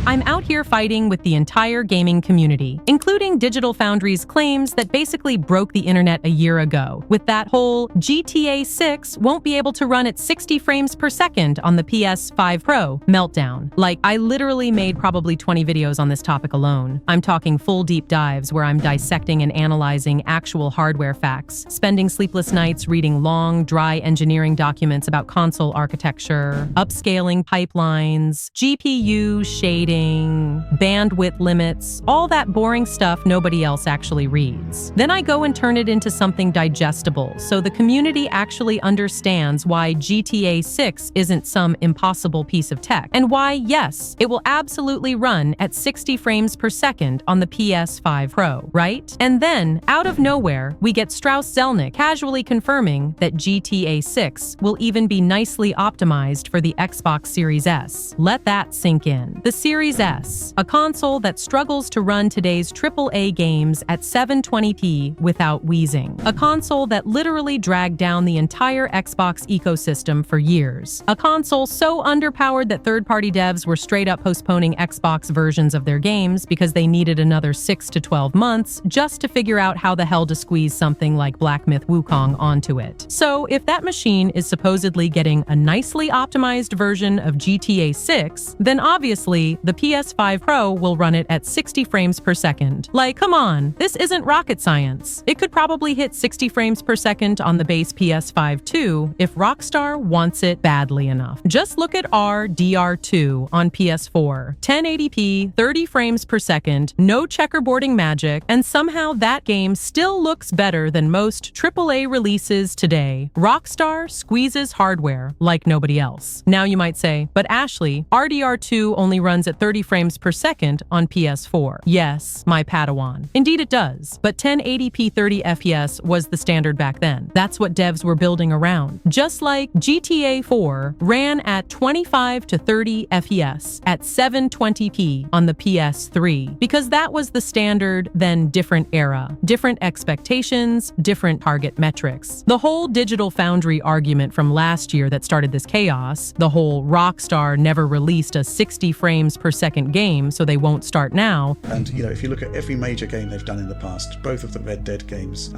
I'm out here fighting with the entire gaming community, including Digital Foundry's claims that basically broke the internet a year ago, with that whole GTA 6 won't be able to run at 60 frames per second on the PS5 Pro meltdown. Like, I literally made probably 20 videos on this topic alone. I'm talking full deep dives where I'm dissecting and analyzing actual hardware facts, spending sleepless nights reading long, dry engineering documents about console architecture, upscaling pipelines, GPU shading, bandwidth limits, all that boring stuff nobody else actually reads. Then I go and turn it into something digestible, so the community actually understands why GTA 6 isn't some impossible piece of tech, and why, yes, it will absolutely run at 60 frames per second on the PS5 Pro, right? And then, out of nowhere, we get Strauss Zelnick casually confirming that GTA 6 will even be nicely optimized for the Xbox Series S. Let that sink in. The Series S, a console that struggles to run today's AAA games at 720p without wheezing. A console that literally dragged down the entire Xbox ecosystem for years. A console so underpowered that third-party devs were straight up postponing Xbox versions of their games because they needed another 6 to 12 months just to figure out how the hell to squeeze something like Black Myth Wukong onto it. So if that machine is supposedly getting a nicely optimized version of GTA 6, then obviously the PS5 Pro will run it at 60 frames per second. Like, come on, this isn't rocket science. It could probably hit 60 frames per second on the base PS5 too if Rockstar wants it badly enough. Just look at RDR2 on PS4. 1080p, 30 frames per second, no checkerboarding magic, and somehow that game still looks better than most AAA releases today. Rockstar squeezes hardware like nobody else. Now you might say, but Ashley, RDR2 only runs at 30 frames per second on PS4. Yes, my Padawan. Indeed it does, but 1080p 30 FPS was the standard back then. That's what devs were building around. Just like GTA 4 ran at 25 to 30 FPS at 720p on the PS3, because that was the standard, then different era, different expectations, different target metrics. The whole Digital Foundry argument from last year that started this chaos, the whole Rockstar never released a 60 frames per second game, so they won't start now. And, if you look at every major game they've done in the past, both of the Red Dead games,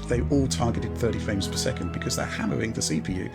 they all targeted 30 frames per second because they're hammering the CPU.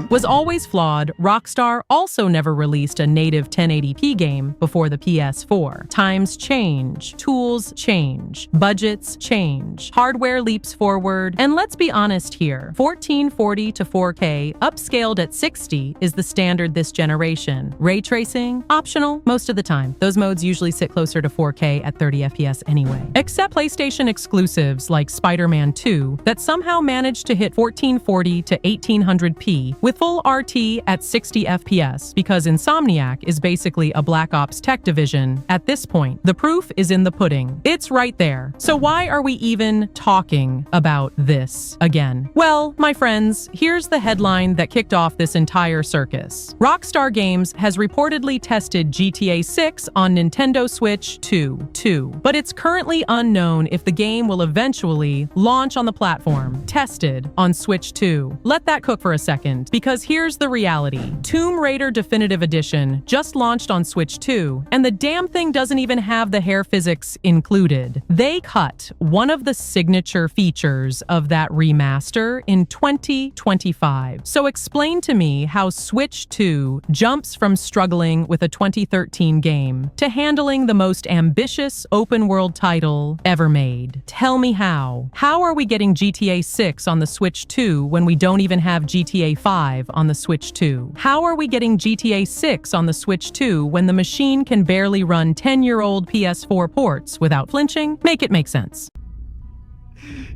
Was always flawed. Rockstar also never released a native 1080p game before the PS4. Times change, tools change, budgets change, hardware leaps forward, and let's be honest here, 1440 to 4K upscaled at 60 is the standard this generation. Ray tracing, optional most of the time. Those modes usually sit closer to 4K at 30 FPS anyway. Except PlayStation exclusives like Spider-Man 2 that somehow managed to hit 1440 to 1800p with full RT at 60 FPS because Insomniac is basically a Black Ops tech division at this point. The proof is in the pudding. It's right there. So why are we even talking about this again? Well, my friends, here's the headline that kicked off this entire circus. Rockstar Games has reportedly tested GTA 6 on Nintendo Switch 2, but it's currently unknown if the game will eventually launch on the platform, tested on Switch 2. Let that cook for a second, because here's the reality. Tomb Raider Definitive Edition just launched on Switch 2, and the damn thing doesn't even have the hair physics included. They cut one of the signature features of that remaster in 2025. So explain to me how Switch 2 jumps from struggling with a 2013 game to handling the most ambitious open-world title ever made. Tell me how. How are we getting GTA 6 on the Switch 2 when we don't even have GTA 5 on the Switch 2? How are we getting GTA 6 on the Switch 2 when the machine can barely run 10-year-old PS4 ports without flinching? Make it make sense.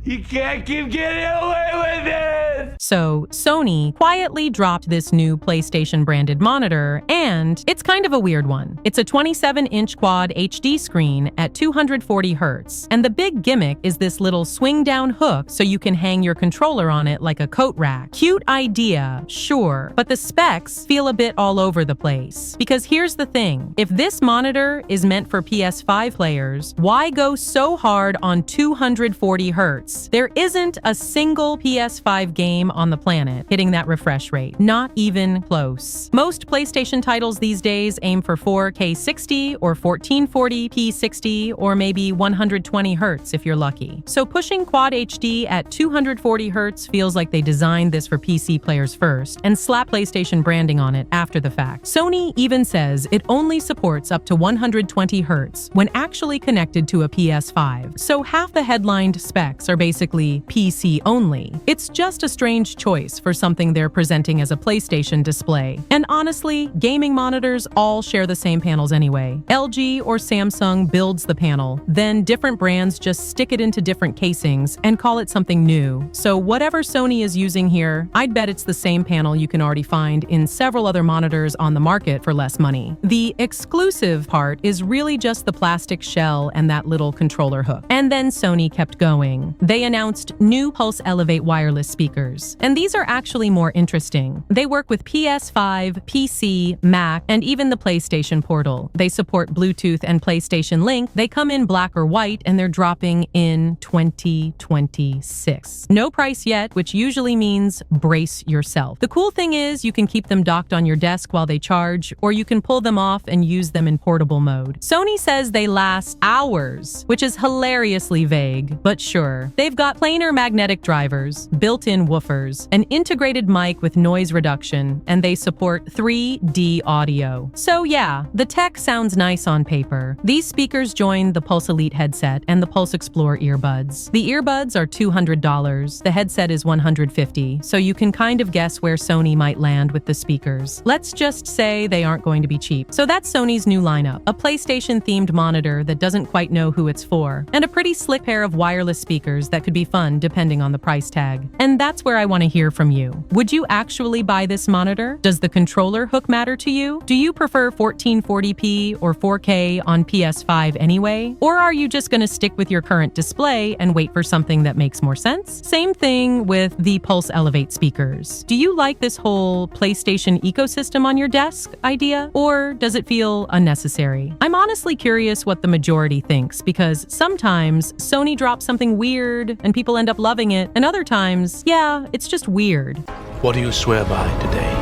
You can't keep getting away with it! So, Sony quietly dropped this new PlayStation-branded monitor, and it's kind of a weird one. It's a 27-inch quad HD screen at 240 Hz, and the big gimmick is this little swing-down hook so you can hang your controller on it like a coat rack. Cute idea, sure, but the specs feel a bit all over the place. Because here's the thing, if this monitor is meant for PS5 players, why go so hard on 240 Hz? There isn't a single PS5 game game on the planet hitting that refresh rate. Not even close. Most PlayStation titles these days aim for 4K 60 or 1440p 60 or maybe 120 Hz if you're lucky. So pushing Quad HD at 240 Hz feels like they designed this for PC players first and slap PlayStation branding on it after the fact. Sony even says it only supports up to 120 Hz when actually connected to a PS5. So half the headlined specs are basically PC only. It's just a strange choice for something they're presenting as a PlayStation display. And honestly, gaming monitors all share the same panels anyway. LG or Samsung builds the panel, then different brands just stick it into different casings and call it something new. So whatever Sony is using here, I'd bet it's the same panel you can already find in several other monitors on the market for less money. The exclusive part is really just the plastic shell and that little controller hook. And then Sony kept going. They announced new Pulse Elevate wireless speakers. And these are actually more interesting. They work with PS5, PC, Mac, and even the PlayStation Portal. They support Bluetooth and PlayStation Link. They come in black or white, and they're dropping in 2026. No price yet, which usually means brace yourself. The cool thing is you can keep them docked on your desk while they charge, or you can pull them off and use them in portable mode. Sony says they last hours, which is hilariously vague, but sure. They've got planar magnetic drivers, built-in woofers, an integrated mic with noise reduction, and they support 3D audio. So yeah, the tech sounds nice on paper. These speakers join the Pulse Elite headset and the Pulse Explore earbuds. The earbuds are $200, the headset is $150, so you can kind of guess where Sony might land with the speakers. Let's just say they aren't going to be cheap. So that's Sony's new lineup, a PlayStation-themed monitor that doesn't quite know who it's for, and a pretty slick pair of wireless speakers that could be fun depending on the price tag. And that's where I want to hear from you. Would you actually buy this monitor? Does the controller hook matter to you? Do you prefer 1440p or 4K on PS5 anyway? Or are you just going to stick with your current display and wait for something that makes more sense? Same thing with the Pulse Elevate speakers. Do you like this whole PlayStation ecosystem on your desk idea? Or does it feel unnecessary? I'm honestly curious what the majority thinks, because sometimes Sony drops something weird and people end up loving it, and other times, yeah, it's just weird. What do you swear by today?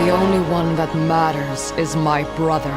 The only one that matters is my brother.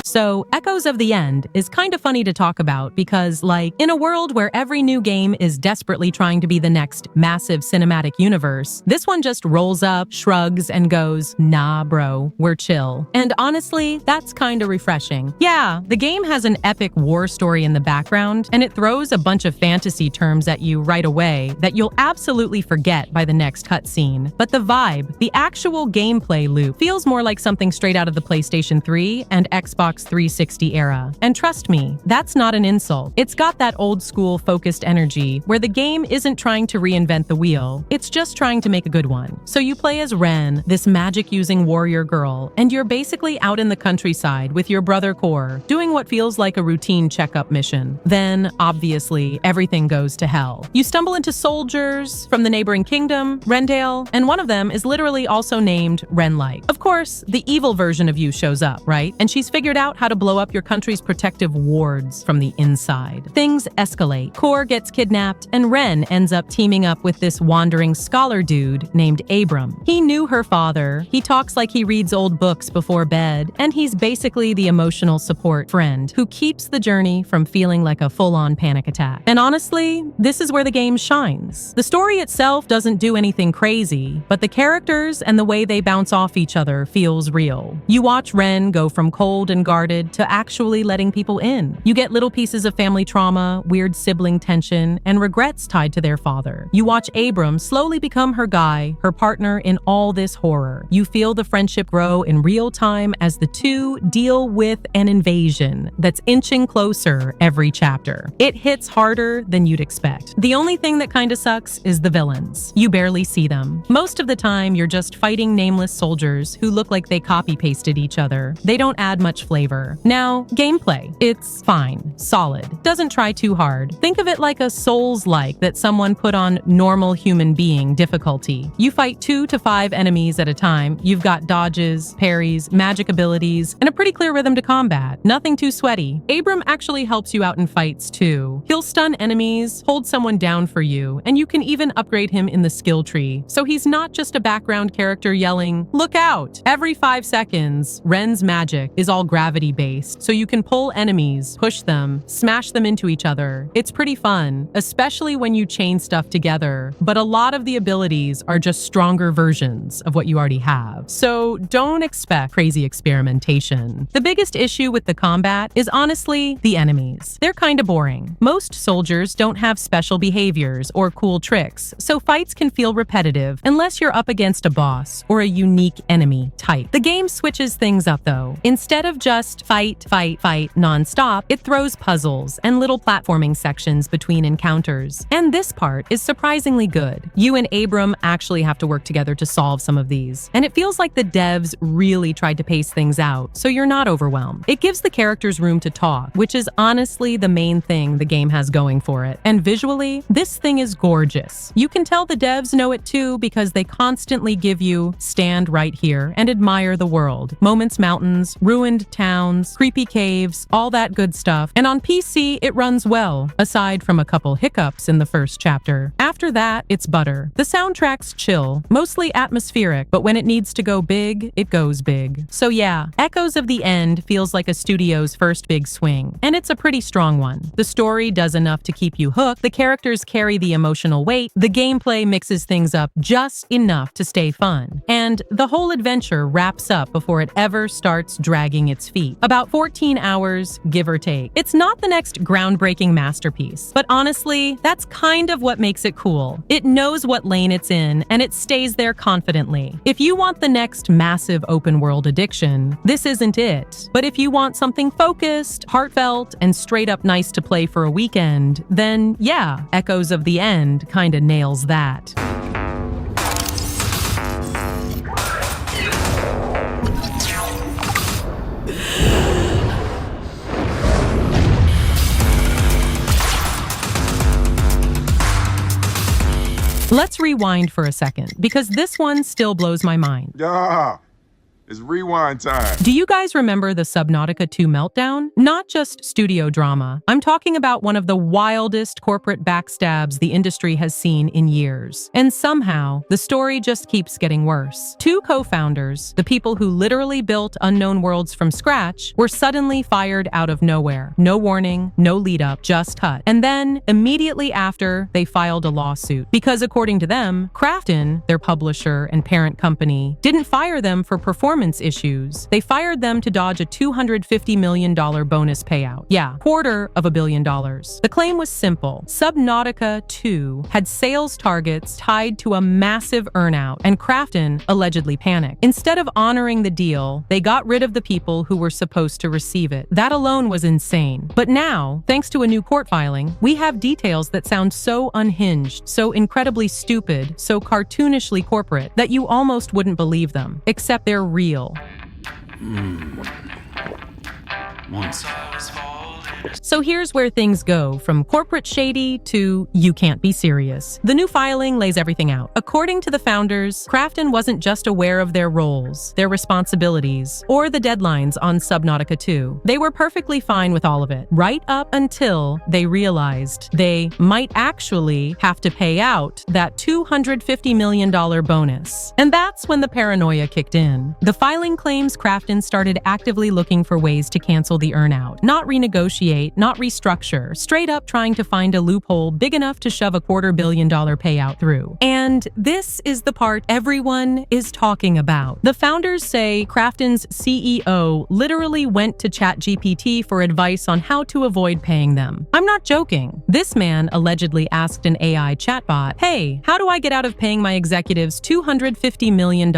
So, Echoes of the End is kind of funny to talk about because, like, in a world where every new game is desperately trying to be the next massive cinematic universe, this one just rolls up, shrugs, and goes, nah, bro, we're chill. And honestly, that's kind of refreshing. Yeah, the game has an epic war story in the background, and it throws a bunch of fantasy terms at you right away that you'll absolutely forget by the next cutscene. But the vibe, the actual gameplay loop, feels more like something straight out of the PlayStation 3 and Xbox 360 era. And trust me, that's not an insult. It's got that old school focused energy where the game isn't trying to reinvent the wheel, it's just trying to make a good one. So you play as Ren, this magic-using warrior girl, and you're basically out in the countryside with your brother Core, doing what feels like a routine checkup mission. Then, obviously, everything goes to hell. You stumble into soldiers from the neighboring kingdom, Rendale, and one of them is literally also named Renlight. Of course, the evil version of you shows up, right? And she's figured out how to blow up your country's protective wards from the inside. Things escalate. Core gets kidnapped, and Ren ends up teaming up with this wandering scholar dude named Abram. He knew her father, he talks like he reads old books before bed, and he's basically the emotional support friend who keeps the journey from feeling like a full-on panic attack. And honestly, this is where the game shines. The story itself doesn't do anything crazy, but the characters and the way they bounce off each other feels real. You watch Ren go from cold and guarded to actually letting people in. You get little pieces of family trauma, weird sibling tension, and regrets tied to their father. You watch Abram slowly become her guy, her partner in all this horror. You feel the friendship grow in real time as the two deal with an invasion that's inching closer every chapter. It hits harder than you'd expect. The only thing that kinda sucks is the villains. You barely see them. Most of the time, you're just fighting nameless soldiers who look like they copy-pasted each other. They don't add much flavor flavor. Now, gameplay. It's fine. Solid. Doesn't try too hard. Think of it like a Souls-like that someone put on normal human being difficulty. You fight 2 to 5 enemies at a time. You've got dodges, parries, magic abilities, and a pretty clear rhythm to combat. Nothing too sweaty. Abram actually helps you out in fights too. He'll stun enemies, hold someone down for you, and you can even upgrade him in the skill tree. So he's not just a background character yelling, "Look out!" Every 5 seconds, Ren's magic is all gravity-based, so you can pull enemies, push them, smash them into each other. It's pretty fun, especially when you chain stuff together, but a lot of the abilities are just stronger versions of what you already have. So don't expect crazy experimentation. The biggest issue with the combat is honestly the enemies. They're kinda boring. Most soldiers don't have special behaviors or cool tricks, so fights can feel repetitive unless you're up against a boss or a unique enemy type. The game switches things up though. Instead of just fight, fight, fight non-stop, it throws puzzles and little platforming sections between encounters. And this part is surprisingly good. You and Abram actually have to work together to solve some of these. And it feels like the devs really tried to pace things out, so you're not overwhelmed. It gives the characters room to talk, which is honestly the main thing the game has going for it. And visually, this thing is gorgeous. You can tell the devs know it too because they constantly give you stand right here and admire the world. Moments mountains, ruined towns, creepy caves, all that good stuff. And on PC, it runs well, aside from a couple hiccups in the first chapter. After that, it's butter. The soundtrack's chill, mostly atmospheric, but when it needs to go big, it goes big. So yeah, Echoes of the End feels like a studio's first big swing, and it's a pretty strong one. The story does enough to keep you hooked, the characters carry the emotional weight, the gameplay mixes things up just enough to stay fun, and the whole adventure wraps up before it ever starts dragging its feet. About 14 hours, give or take. It's not the next groundbreaking masterpiece, but honestly, that's kind of what makes it cool. It knows what lane it's in, and it stays there confidently. If you want the next massive open-world addiction, this isn't it. But if you want something focused, heartfelt, and straight up nice to play for a weekend, then yeah, Echoes of the End kinda nails that. Let's rewind for a second, because this one still blows my mind. Yeah, it's rewind time. Do you guys remember the Subnautica 2 meltdown? Not just studio drama. I'm talking about one of the wildest corporate backstabs the industry has seen in years. And somehow, the story just keeps getting worse. 2 co-founders, the people who literally built Unknown Worlds from scratch, were suddenly fired out of nowhere. No warning, no lead up, just cut. And then, immediately after, they filed a lawsuit. Because according to them, Krafton, their publisher and parent company, didn't fire them for performance issues. They fired them to dodge a $250 million bonus payout. Yeah, $250 million. The claim was simple. Subnautica 2 had sales targets tied to a massive earnout, and Krafton allegedly panicked. Instead of honoring the deal, they got rid of the people who were supposed to receive it. That alone was insane. But now, thanks to a new court filing, we have details that sound so unhinged, so incredibly stupid, so cartoonishly corporate, that you almost wouldn't believe them. Except they're real. So here's where things go from corporate shady to you can't be serious. The new filing lays everything out. According to the founders, Krafton wasn't just aware of their roles, their responsibilities, or the deadlines on Subnautica 2. They were perfectly fine with all of it, right up until they realized they might actually have to pay out that $250 million bonus. And that's when the paranoia kicked in. The filing claims Krafton started actively looking for ways to cancel the earnout, not renegotiate, not restructure, straight up trying to find a loophole big enough to shove a $250 million payout through. And this is the part everyone is talking about. The founders say Krafton's CEO literally went to ChatGPT for advice on how to avoid paying them. I'm not joking. This man allegedly asked an AI chatbot, "Hey, how do I get out of paying my executives $250 million?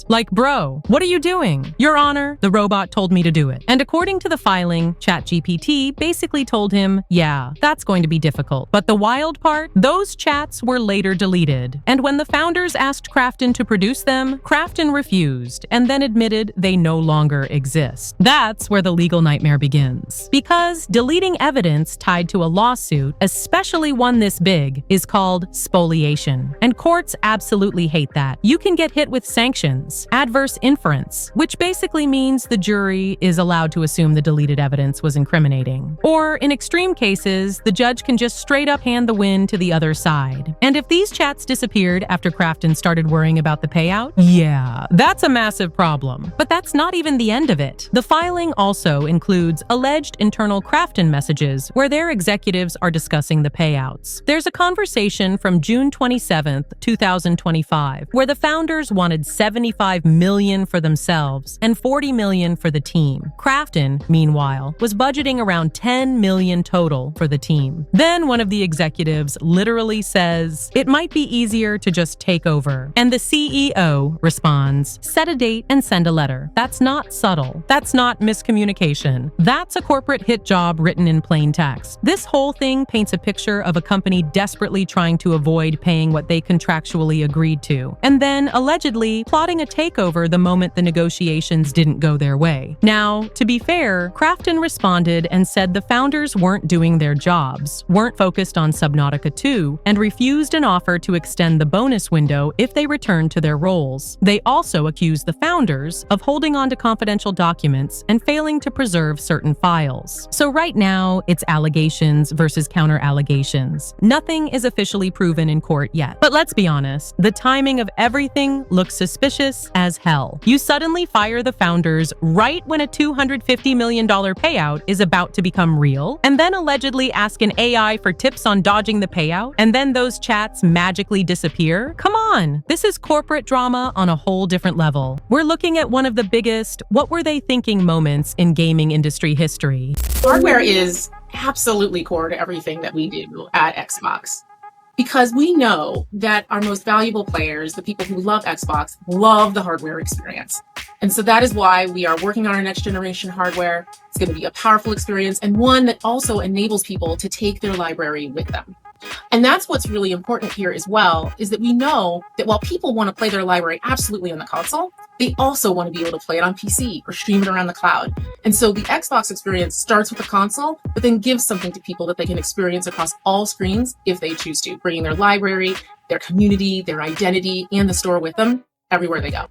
Like, bro, what are you doing? Your Honor, the robot told me to do it." And according to the filing, ChatGPT he basically told him, yeah, that's going to be difficult. But the wild part? Those chats were later deleted. And when the founders asked Crafton to produce them, Crafton refused and then admitted they no longer exist. That's where the legal nightmare begins. Because deleting evidence tied to a lawsuit, especially one this big, is called spoliation. And courts absolutely hate that. You can get hit with sanctions, adverse inference, which basically means the jury is allowed to assume the deleted evidence was incriminating. Or, in extreme cases, the judge can just straight up hand the win to the other side. And if these chats disappeared after Crafton started worrying about the payout, yeah, that's a massive problem. But that's not even the end of it. The filing also includes alleged internal Crafton messages where their executives are discussing the payouts. There's a conversation from June 27th, 2025, where the founders wanted $75 million for themselves and $40 million for the team. Crafton, meanwhile, was budgeting around $10 million total for the team. Then one of the executives literally says, "It might be easier to just take over." And the CEO responds, "Set a date and send a letter." That's not subtle. That's not miscommunication. That's a corporate hit job written in plain text. This whole thing paints a picture of a company desperately trying to avoid paying what they contractually agreed to, and then allegedly plotting a takeover the moment the negotiations didn't go their way. Now, to be fair, Crafton responded and said the founders weren't doing their jobs, weren't focused on Subnautica 2, and refused an offer to extend the bonus window if they returned to their roles. They also accused the founders of holding on to confidential documents and failing to preserve certain files. So right now, it's allegations versus counter-allegations. Nothing is officially proven in court yet. But let's be honest, the timing of everything looks suspicious as hell. You suddenly fire the founders right when a $250 million payout is about to become real, and then allegedly ask an AI for tips on dodging the payout, and then those chats magically disappear? Come on! This is corporate drama on a whole different level. We're looking at one of the biggest what were they thinking moments in gaming industry history. Hardware is absolutely core to everything that we do at Xbox, because we know that our most valuable players, the people who love Xbox, love the hardware experience. And so that is why we are working on our next generation hardware. It's going to be a powerful experience and one that also enables people to take their library with them. And that's what's really important here as well, is that we know that while people want to play their library absolutely on the console, they also want to be able to play it on PC or stream it around the cloud. And so the Xbox experience starts with the console, but then gives something to people that they can experience across all screens if they choose to, bringing their library, their community, their identity, and the store with them everywhere they go.